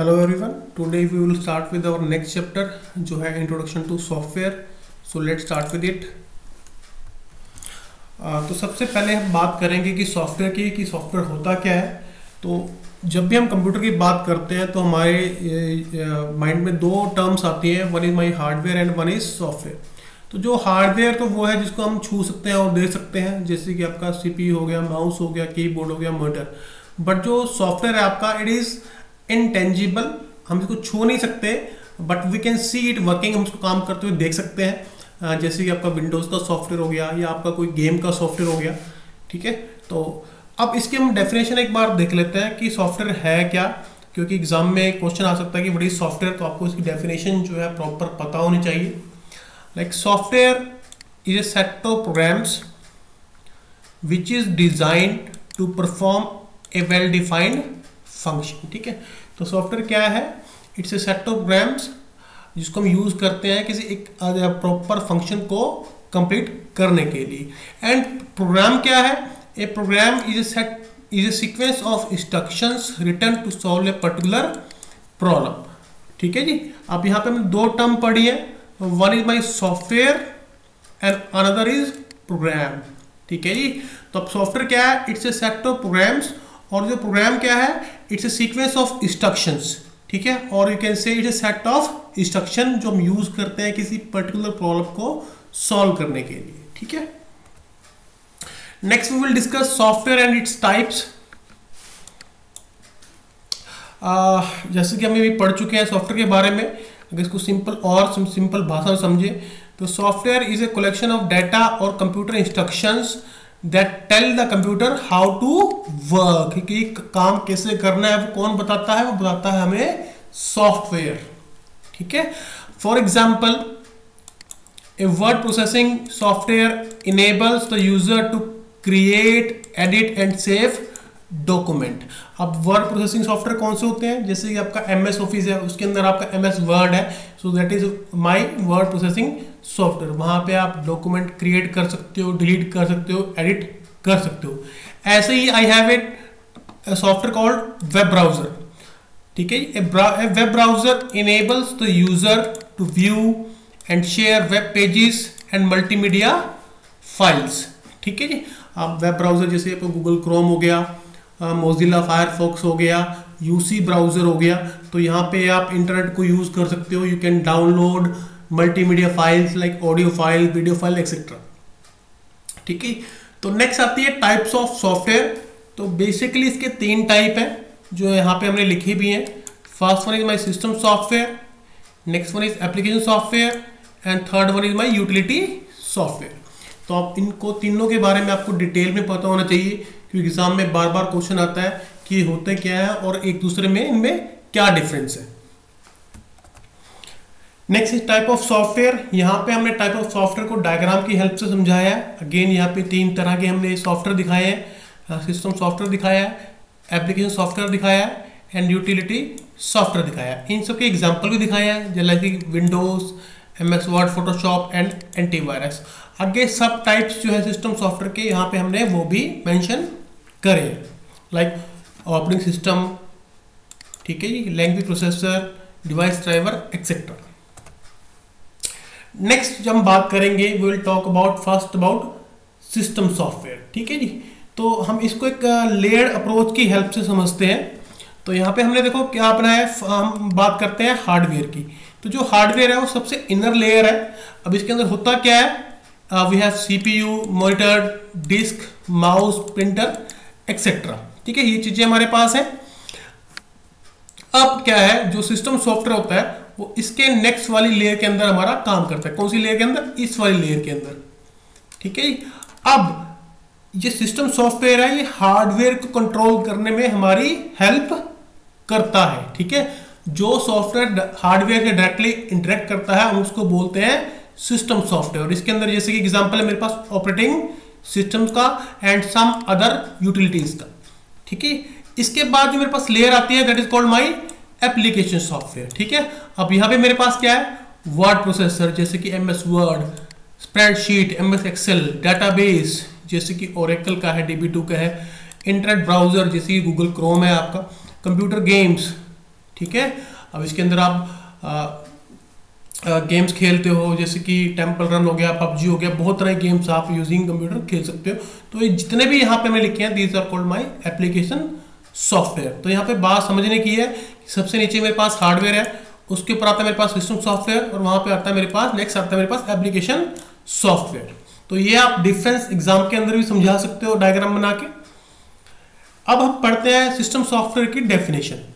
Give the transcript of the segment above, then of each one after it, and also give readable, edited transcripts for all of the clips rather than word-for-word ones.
Hello everyone, today we will start with our next chapter जो है introduction to software. So let's start with it. तो सबसे पहले हम बात करेंगे कि सॉफ्टवेयर की कि सॉफ्टवेयर होता क्या है। तो जब भी हम कंप्यूटर की बात करते हैं तो हमारे माइंड में दो टर्म्स आती हैं, one is my hardware and one is software. तो जो हार्डवेयर तो वो है जिसको हम छू सकते हैं और देख सकते हैं, जैसे कि आपका सीपीयू हो गया, माउस हो गया, कीबोर्ड हो गया, मॉनिटर। बट जो सॉफ्टवेयर है आपका, इट इज इनटेंजिबल, हम इसको छू नहीं सकते, but we can see it working, हम इसको काम करते हुए देख सकते हैं। जैसे कि आपका विंडोज का सॉफ्टवेयर हो गया या आपका कोई गेम का सॉफ्टवेयर हो गया। ठीक है, तो अब इसकी हम डेफिनेशन एक बार देख लेते हैं कि सॉफ्टवेयर है क्या, क्योंकि एग्जाम में क्वेश्चन आ सकता है कि व्हाट इज सॉफ्टवेयर। तो आपको इसकी डेफिनेशन जो है प्रॉपर पता होनी चाहिए। Like software is a set of programs which is designed to perform a well defined function. ठीक है, तो सॉफ्टवेयर क्या है? It's a set of programs जिसको हम यूज करते हैं किसी एक प्रॉपर फंक्शन को कंप्लीट करने के लिए। एंड प्रोग्राम क्या है? A program is a sequence of instructions written to solve a particular problem. ठीक है जी, अब यहाँ पे हमने दो टर्म पढ़ी है, one is my software and another is program. ठीक है जी, तो अब सॉफ्टवेयर क्या है? It's a set of programs, और जो प्रोग्राम क्या है? It's a sequence of instructions. ठीक है, और you can say it's a set of instruction जो हम यूज करते हैं किसी पर्टिकुलर प्रॉब्लम को सॉल्व करने के लिए। ठीक है, next we will discuss software and its types. जैसे कि हम अभी पढ़ चुके हैं सॉफ्टवेयर के बारे में, अगर इसको सिंपल भाषा में समझे तो software is a collection of data और computer instructions that tell the computer how to work, कि काम कैसे करना है वो कौन बताता है? वो बताता है हमें सॉफ्टवेयर। ठीक है, for example a word processing software enables the user to create, edit and save document. अब वर्ड प्रोसेसिंग सॉफ्टवेयर कौन से होते हैं? जैसे कि आपका एमएस ऑफिस है, उसके अंदर आपका एमएस वर्ड है, so that is my word processing software. वहां पे आप डॉक्यूमेंट क्रिएट कर सकते हो, डिलीट कर सकते हो, एडिट कर सकते हो। ऐसे ही I have it software called web browser. ठीक है, web browser enables the user to view and share web pages and multimedia files. ठीक है जी, आप वेब ब्राउजर जैसे गूगल क्रोम हो गया, मोजिला फायरफॉक्स हो गया, यूसी ब्राउजर हो गया, तो यहाँ पे आप इंटरनेट को यूज कर सकते हो। You can download multimedia files like audio file, video file etcetera. ठीक है, तो नेक्स्ट आती है टाइप्स ऑफ सॉफ्टवेयर। तो बेसिकली इसके तीन टाइप हैं जो यहाँ पे हमने लिखे भी हैं। First one is my system software, next one is application software and third one is my utility software. तो आप इनको तीनों के बारे में आपको डिटेल में पता होना चाहिए, क्योंकि एग्जाम में बार बार क्वेश्चन आता है कि होते क्या है और एक दूसरे में इनमें क्या डिफरेंस है। Next is type of software. यहाँ पे हमने टाइप ऑफ सॉफ्टवेयर को डायग्राम की हेल्प से समझाया है। अगेन यहाँ पे तीन तरह के हमने सॉफ्टवेयर दिखाए हैं, सिस्टम सॉफ्टवेयर दिखाया है, एप्लीकेशन सॉफ्टवेयर दिखाया है एंड यूटिलिटी सॉफ्टवेयर दिखाया है। इन सबके एग्जाम्पल भी दिखाए हैं, जैसे कि Windows, MS word, Photoshop and antivirus. आगे सब टाइप्स जो है सिस्टम सॉफ्टवेयर के यहाँ पे हमने वो भी मेंशन करे, लाइक ऑपरेटिंग सिस्टम, ठीक है जी, language processor, device driver etcetera. Next जब हम बात करेंगे we will talk about first about system software. ठीक है जी, तो हम इसको एक लेयर्ड अप्रोच की हेल्प से समझते हैं। तो यहाँ पे हमने देखो क्या बनाया है, हम बात करते हैं हार्डवेयर की। तो जो हार्डवेयर है वो सबसे इनर लेयर है। अब इसके अंदर होता क्या है? We have CPU, monitor, disk, mouse, printer etcetera. ठीक है, ये चीजें हमारे पास है। अब क्या है, जो सिस्टम सॉफ्टवेयर होता है वो इसके नेक्स्ट वाली लेयर के अंदर हमारा काम करता है। कौन सी लेयर के अंदर? इस वाली लेयर के अंदर। ठीक है, अब ये सिस्टम सॉफ्टवेयर है, ये हार्डवेयर को कंट्रोल करने में हमारी हेल्प करता है। ठीक है, जो सॉफ्टवेयर हार्डवेयर के डायरेक्टली इंटरेक्ट करता है हम उसको बोलते हैं सिस्टम सॉफ्टवेयर। इसके अंदर जैसे कि एग्जांपल है मेरे पास ऑपरेटिंग सिस्टम का एंड सम अदर यूटिलिटीज का। ठीक है, इसके बाद जो मेरे पास लेयर आती है that is called my application software. ठीक है, अब यहाँ पे मेरे पास क्या है? वर्ड प्रोसेसर जैसे कि MS Word, spreadsheet, MS Excel, database जैसे कि ओरेकल का है, DB2 का है, इंटरनेट ब्राउजर जैसे कि गूगल क्रोम है आपका, कंप्यूटर गेम्स, ठीक है। अब इसके अंदर आप गेम्स खेलते हो, जैसे कि टेम्पल रन हो गया, पबजी हो गया, बहुत तरह के गेम्स आप यूजिंग कंप्यूटर खेल सकते हो। तो ये जितने भी यहाँ पे मैं लिखे हैं, these are called my application software. तो यहाँ पे बात समझने की है, सबसे नीचे मेरे पास हार्डवेयर है, उसके ऊपर आता है मेरे पास सिस्टम सॉफ्टवेयर, और वहां पे आता है मेरे पास नेक्स्ट आता है मेरे पास एप्लीकेशन सॉफ्टवेयर। तो ये आप डिफरेंस एग्जाम के अंदर भी समझा सकते हो डायग्राम बना के। अब हम पढ़ते हैं सिस्टम सॉफ्टवेयर की डेफिनेशन।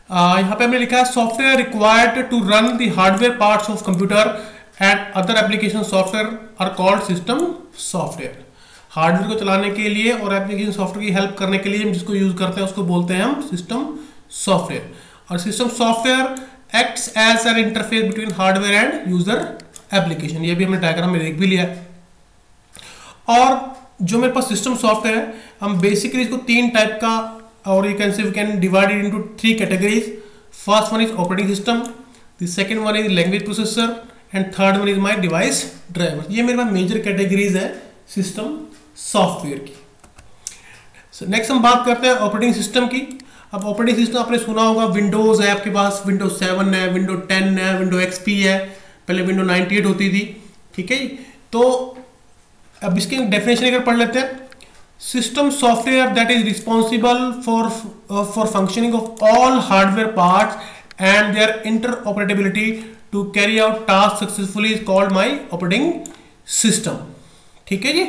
यहाँ पे हमने लिखा है software required to run the hardware parts of computer and other application software are called system software. Hardware को चलाने के लिए और एप्लीकेशन सॉफ्टवेयर की हेल्प करने के लिए हम जिसको यूज करते हैं उसको बोलते हैं हम सिस्टम सॉफ्टवेयर। और system software acts as an interface between hardware and user application. ये भी हमने डायग्राम में देख भी लिया है। और जो मेरे पास सिस्टम सॉफ्टवेयर है, हम बेसिकली इसको तीन टाइप का, और you can say we can divide it into three categories. First one is operating system, the second one is language processor, and third one is my device driver. ये मेरे पास major categories है system software की। Next हम बात करते हैं operating system की। अब ऑपरेटिंग सिस्टम आपने सुना होगा, विंडोज है आपके पास, विंडोज 7 है, विंडो 10 है, विंडो XP है, पहले विंडो 98 होती थी, ठीक है। तो अब इसके डेफिनेशन अगर पढ़ लेते हैं, system software that is responsible for functioning of all hardware parts and their interoperability to carry out tasks successfully is called my operating system। ठीक है जी।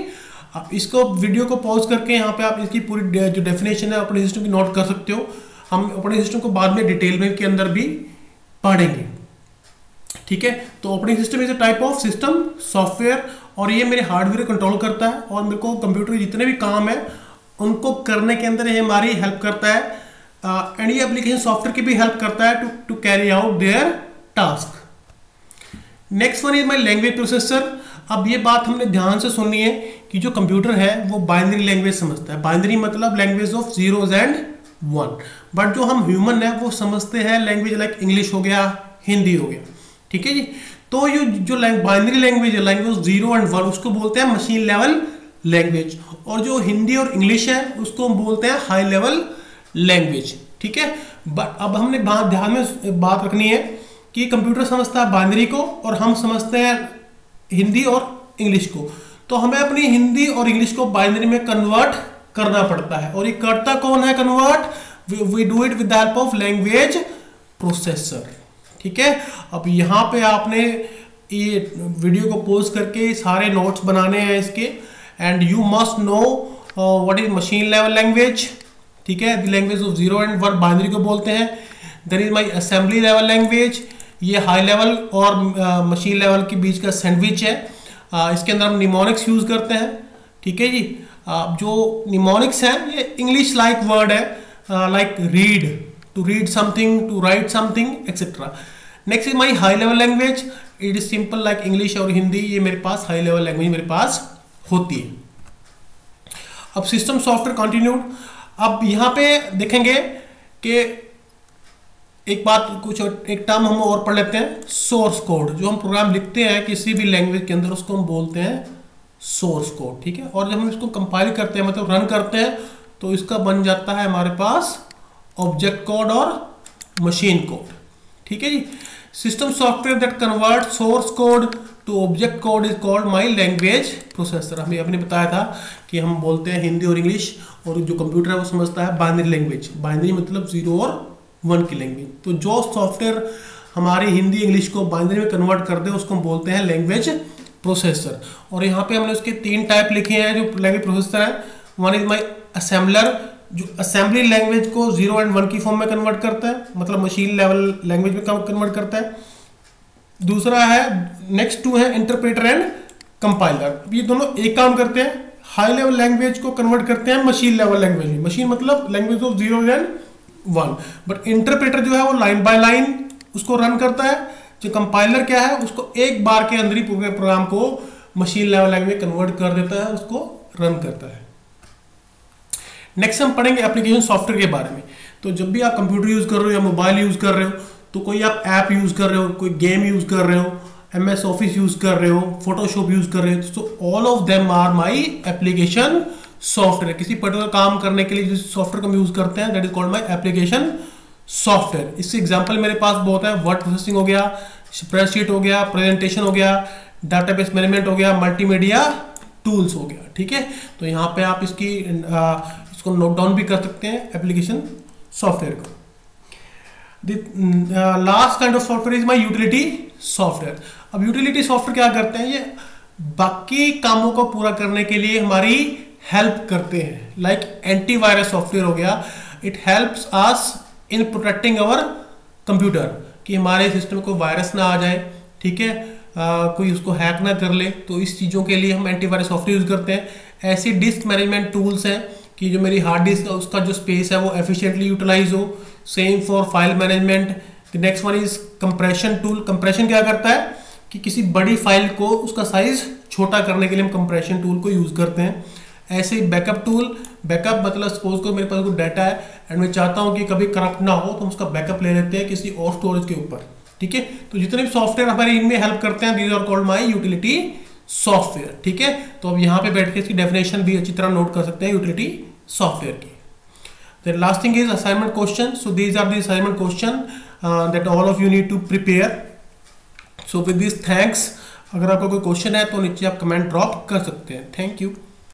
आप इसको वीडियो को पॉज करके यहाँ पे आप इसकी पूरी जो डेफिनेशन है ऑपरेटिंग सिस्टम की नोट कर सकते हो। हम ऑपरेटिंग सिस्टम को बाद में डिटेल में के अंदर भी पढ़ेंगे, ठीक है। तो operating system is a type of system software, और ये मेरे हार्डवेयर कंट्रोल करता है, और मेरे को कंप्यूटर के जितने भी काम है उनको करने के अंदर ये हमारी हेल्प करता है। एंड ये एप्लीकेशन सॉफ्टवेयर की भी हेल्प करता है to carry out their task. Next one is my language processor. अब ये बात हमने ध्यान से सुननी है कि जो कंप्यूटर है वो बाइनरी लैंग्वेज समझता है। बाइनरी मतलब language of zeros and one, but जो हम ह्यूमन है वो समझते हैं लैंग्वेज लाइक इंग्लिश हो गया, हिंदी हो गया, ठीक है जी। तो ये जो बाइनरी लैंग्वेज है, लैंग्वेज 0 and 1, उसको बोलते हैं मशीन लेवल लैंग्वेज, और जो हिंदी और इंग्लिश है उसको हम बोलते हैं हाई लेवल लैंग्वेज, ठीक है। बट अब हमने ध्यान में बात रखनी है कि कंप्यूटर समझता है बाइनरी को और हम समझते हैं हिंदी और इंग्लिश को। तो हमें अपनी हिंदी और इंग्लिश को बाइनरी में कन्वर्ट करना पड़ता है, और ये करता कौन है convert? We do it with the help of language processor, ठीक है। अब यहाँ पे आपने ये वीडियो को पॉज करके सारे नोट्स बनाने हैं इसके, and you must know what is machine level language, ठीक है। The language of 0 and 1 binary को बोलते हैं। There is my assembly level language, ये हाई लेवल और मशीन लेवल के बीच का सैंडविच है। इसके अंदर हम निमोनिक्स यूज करते हैं, ठीक है जी। जो निमोनिक्स है ये इंग्लिश लाइक वर्ड है, like read, to read something, to write something, etc. Next is my high level language. It is simple like English और हिंदी, ये मेरे पास हाई लेवल लैंग्वेज मेरे पास होती है। अब सिस्टम सॉफ्टवेयर कंटिन्यूड। अब यहाँ पे देखेंगे कि एक बात, कुछ एक टर्म हम और पढ़ लेते हैं, सोर्स कोड। जो हम प्रोग्राम लिखते हैं किसी भी लैंग्वेज के अंदर उसको हम बोलते हैं सोर्स कोड, ठीक है। और जब हम इसको कंपाइल करते हैं, मतलब रन करते हैं, तो इसका बन जाता है हमारे पास ऑब्जेक्ट कोड और मशीन कोड, ठीक है जी। System software that convert source code to object code is called my language processor. हमें आपने बताया था कि हम बोलते हैं हिंदी और इंग्लिश, और जो कंप्यूटर है वो समझता है बाइनरी लैंग्वेज। बाइनरी मतलब 0 और 1 की लैंग्वेज। तो जो सॉफ्टवेयर हमारी हिंदी इंग्लिश को बाइनरी में कन्वर्ट कर दे उसको हम बोलते हैं लैंग्वेज प्रोसेसर। और यहाँ पे हमने उसके 3 टाइप लिखे हैं जो लैंग्वेज प्रोसेसर है। वन इज माई असेंबलर, जो असेंबली लैंग्वेज को 0 and 1 की फॉर्म में कन्वर्ट करता है, मतलब मशीन लेवल लैंग्वेज में कन्वर्ट करता है। दूसरा है, नेक्स्ट 2 है इंटरप्रेटर एंड कंपाइलर। ये दोनों एक काम करते हैं, हाई लेवल लैंग्वेज को कन्वर्ट करते हैं मशीन लेवल लैंग्वेज में। मशीन मतलब language of 0 and 1, but interpreter जो है वो लाइन बाय लाइन उसको रन करता है। जो कंपाइलर क्या है, उसको एक बार के अंदर ही पूरे प्रोग्राम को मशीन लेवल लैंग्वेज में कन्वर्ट कर देता है, उसको रन करता है। नेक्स्ट हम पढ़ेंगे एप्लीकेशन सॉफ्टवेयर के बारे में। तो जब भी आप कंप्यूटर यूज कर रहे हो या मोबाइल यूज कर रहे हो, तो कोई आप ऐप यूज कर रहे हो, कोई गेम यूज कर रहे हो, MS ऑफिस यूज कर रहे हो, फोटोशॉप यूज कर रहे हो, तो all of them are my application software. किसी पर्टिकुलर काम करने के लिए जिस सॉफ्टवेयर को हम यूज करते हैं that is called my application software. इसके एग्जांपल मेरे पास बहुत है, वर्ड प्रोसेसिंग हो गया, स्प्रेडशीट हो गया, प्रेजेंटेशन हो गया, डाटाबेस मैनेजमेंट हो गया, मल्टीमीडिया टूल्स हो गया। ठीक है, तो यहाँ पे आप इसको नोट डाउन भी कर सकते हैं एप्लीकेशन सॉफ्टवेयर को। Last kind of software is my utility software. अब यूटिलिटी सॉफ्टवेयर क्या करते हैं, ये बाकी कामों को पूरा करने के लिए हमारी हेल्प करते हैं। लाइक एंटीवायरस सॉफ्टवेयर हो गया, it helps us in protecting our computer, कि हमारे सिस्टम को वायरस ना आ जाए, ठीक है, कोई उसको हैक ना कर ले, तो इस चीज़ों के लिए हम एंटीवायरस सॉफ्टवेयर यूज करते हैं। ऐसी डिस्क मैनेजमेंट टूल्स हैं कि जो मेरी हार्ड डिस्क है उसका जो स्पेस है वो एफिशिएंटली यूटिलाइज हो। Same for file management. Next one is compression tool. Compression क्या करता है कि किसी बड़ी फाइल को उसका साइज छोटा करने के लिए हम कंप्रेशन टूल को यूज करते हैं। ऐसे ही बैकअप टूल, बैकअप मतलब सपोज को मेरे पास कोई डाटा है एंड मैं चाहता हूँ कि कभी करप्ट ना हो, तो हम उसका बैकअप ले लेते हैं किसी और स्टोरेज के ऊपर। ठीक है, तो जितने भी सॉफ्टवेयर हमारे इनमें हेल्प करते हैं, these are called my utility software. ठीक है, तो अब यहाँ पे बैठ के इसकी डेफिनेशन भी अच्छी तरह नोट कर सकते हैं यूटिलिटी सॉफ्टवेयर की। Then last thing is assignment question. So these are the assignment question that all of you need to prepare. So with this, thanks. अगर आपका कोई क्वेश्चन है तो नीचे आप कमेंट ड्रॉप कर सकते हैं। Thank you.